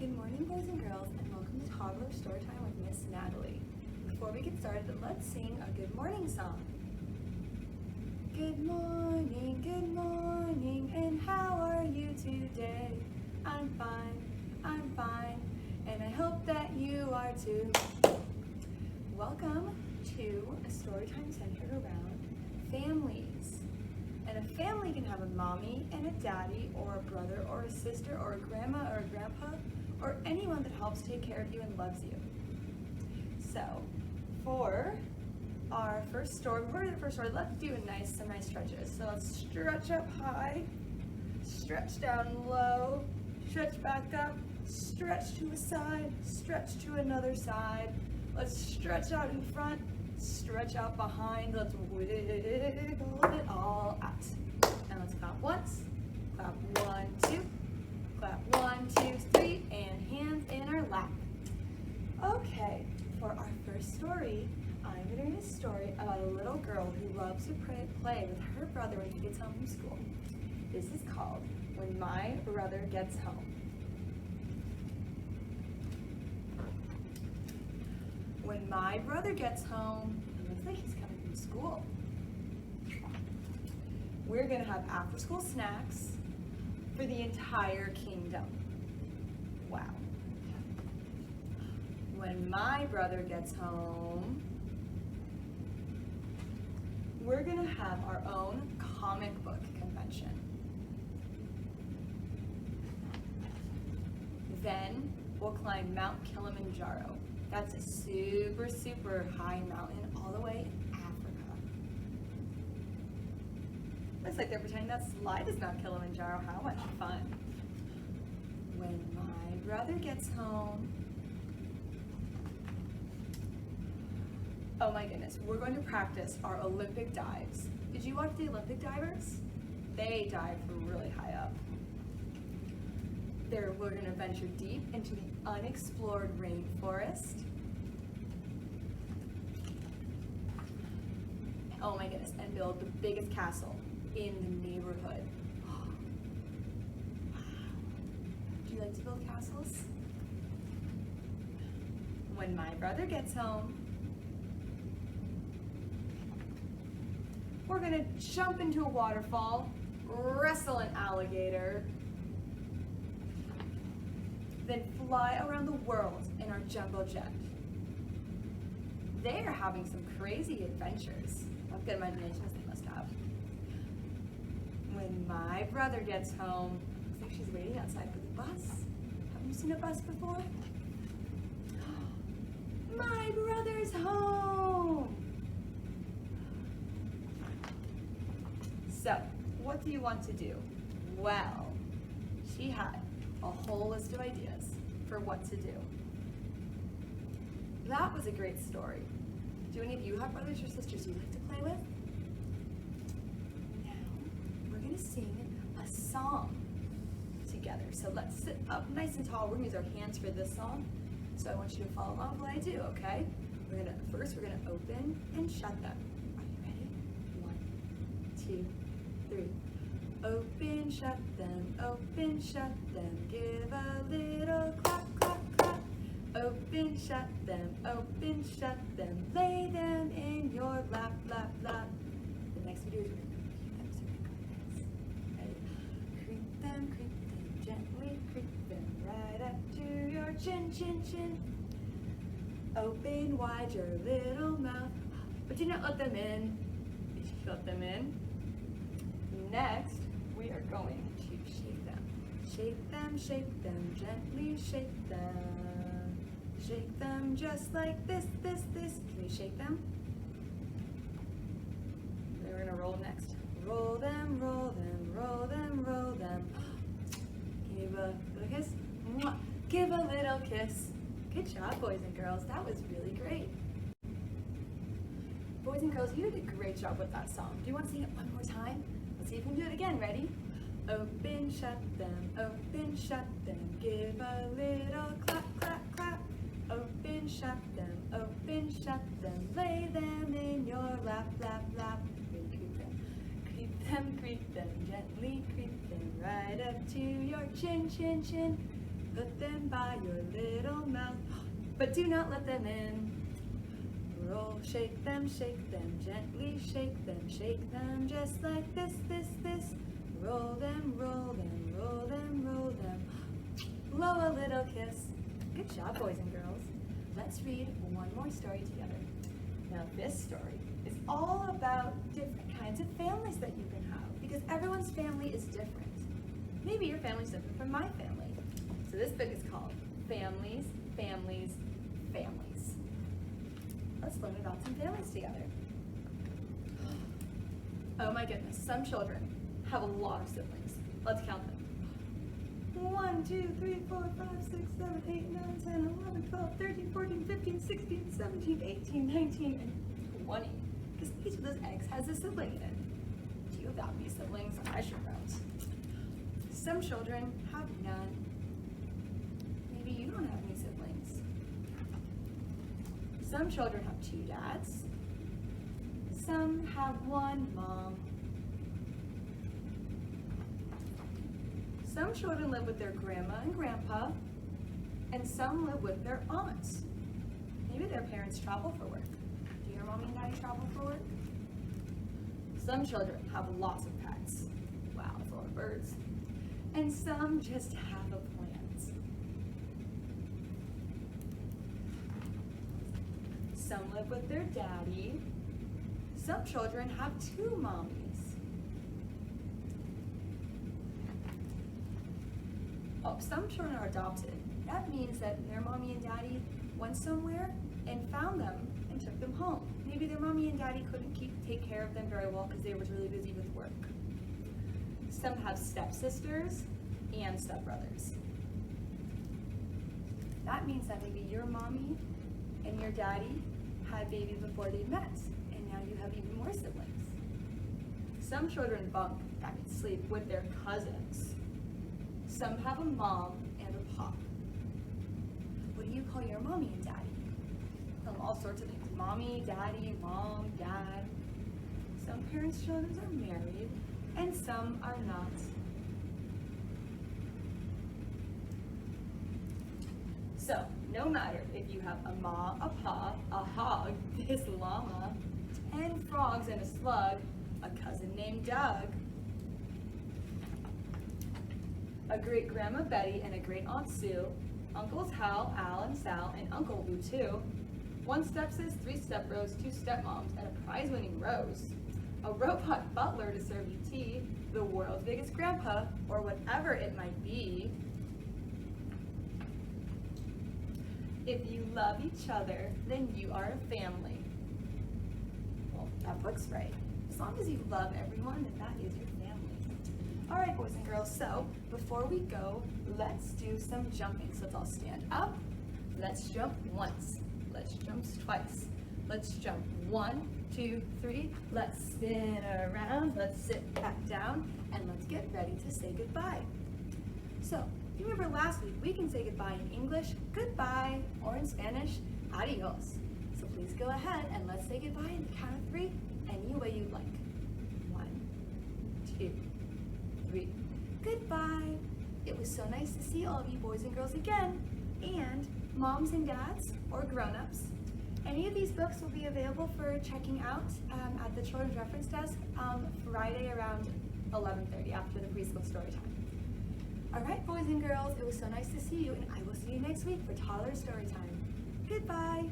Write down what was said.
Good morning, boys and girls, and welcome to Toddler Storytime with Miss Natalie. Before we get started, let's sing a good morning song. Good morning, and how are you today? I'm fine, and I hope that you are too. Welcome to a storytime centered around families. And a family can have a mommy and a daddy, or a brother, or a sister, or a grandma, or a grandpa, or anyone that helps take care of you and loves you. So, for our first story, let's do some nice stretches. So let's stretch up high, stretch down low, stretch back up, stretch to a side, stretch to another side. Let's stretch out in front, stretch out behind. Let's wiggle it all out. And let's clap once, clap 1, 2, clap 1, 2, 3, and hands in our lap. Okay, for our first story, I'm going to read a story about a little girl who loves to play with her brother when he gets home from school. This is called When My Brother Gets Home. When my brother gets home, it looks like he's coming from school. We're going to have after-school snacks for the entire kingdom. Wow. When my brother gets home, we're going to have our own comic book convention. Then we'll climb Mount Kilimanjaro. That's a super, super high mountain all the way in Africa. Looks like they're pretending that slide is Mount Kilimanjaro. How much fun. When my brother gets home, oh my goodness, we're going to practice our Olympic dives. Did you watch the Olympic divers? They dive from really high up. We're going to venture deep into the unexplored rainforest. Oh my goodness, and build the biggest castle in the neighborhood. Wow. Do you like to build castles? When my brother gets home, we're going to jump into a waterfall, wrestle an alligator, then fly around the world in our jumbo jet. They are having some crazy adventures. What good imaginations they must have. When my brother gets home, looks like she's waiting outside for the bus. Have you seen a bus before? My brother's home! So, what do you want to do? Well, she had a whole list of ideas for what to do. That was a great story. Do any of you have brothers or sisters you like to play with? Now, we're going to sing a song together. So let's sit up nice and tall. We're going to use our hands for this song. So I want you to follow along while I do, okay? First we're going to open and shut them. Are you ready? 1, 2, 3. Open, shut them, give a little clap, clap, clap. Open, shut them, lay them in your lap, lap, lap. The next we do is we're going to creep them, so we're going to go like this. Ready? Creep them, gently creep them right up to your chin, chin, chin. Open wide your little mouth, but do not let them in. Did you let them in? Next, we are going to shake them. Shake them, gently shake them. Shake them just like this, this, this. Can you shake them? Then we're gonna roll next. Roll them, roll them, roll them, roll them. Give a little kiss. Mwah. Give a little kiss. Good job, boys and girls. That was really great. Boys and girls, you did a great job with that song. Do you want to sing it one more time? Let's see if we can do it again. Ready? Open, shut them, give a little clap, clap, clap. Open, shut them, lay them in your lap, lap, lap. Creep them, gently creep them right up to your chin, chin, chin. Put them by your little mouth, but do not let them in. Roll, shake them, gently shake them, just like this, this, this. Roll them, roll them, roll them, roll them. Blow a little kiss. Good job, boys and girls. Let's read one more story together. Now this story is all about different kinds of families that you can have, because everyone's family is different. Maybe your family's different from my family. So this book is called Families, Families, Families. Let's learn about some families together. Oh my goodness, some children have a lot of siblings. Let's count them. 1, 2, 3, 4, 5, 6, 7, 8, 9, 10, 11, 12, 13, 14, 15, 16, 17, 18, 19, and 20. Because each of those eggs has a sibling in it. Do you have that many siblings? I sure don't. Some children have none. Maybe you don't have any siblings. Some children have 2 dads. Some have 1 mom. Some children live with their grandma and grandpa, and some live with their aunts. Maybe their parents travel for work. Do your mommy and daddy travel for work? Some children have lots of pets. Wow, that's a lot of birds. And some just have a plant. Some live with their daddy. Some children have 2 mommies. Oh, some children are adopted. That means that their mommy and daddy went somewhere and found them and took them home. Maybe their mommy and daddy couldn't take care of them very well because they were really busy with work. Some have stepsisters and stepbrothers. That means that maybe your mommy and your daddy had babies before they met, and now you have even more siblings. Some children bunk, that means sleep, with their cousins. Some have a mom and a pop. What do you call your mommy and daddy? All sorts of things. Mommy, daddy, mom, dad. Some parents' children are married, and some are not. So, no matter if you have a ma, a pa, a hog, this llama, 10 frogs and a slug, a cousin named Doug, a great-grandma Betty and a great-aunt Sue, uncles Hal, Al, and Sal, and Uncle Lou too, 1 stepsis, 3 stepbros, 2 stepmoms, and a prize-winning Rose, a robot butler to serve you tea, the world's biggest grandpa, or whatever it might be. If you love each other, then you are a family. Well, that book's right. As long as you love everyone, then that is your family. All right, boys and girls, so before we go, let's do some jumping. So let's all stand up. Let's jump once. Let's jump twice. Let's jump 1, 2, 3. Let's spin around. Let's sit back down, and let's get ready to say goodbye. So, if you remember last week, we can say goodbye in English, goodbye, or in Spanish, adios. So please go ahead and let's say goodbye in the count of 3, any way you like. 1, 2, 3. Goodbye. It was so nice to see all of you boys and girls again, and moms and dads or grown-ups. Any of these books will be available for checking out at the Children's Reference Desk Friday around 11:30 after the preschool story time. All right, boys and girls, it was so nice to see you, and I will see you next week for Toddler Storytime. Goodbye.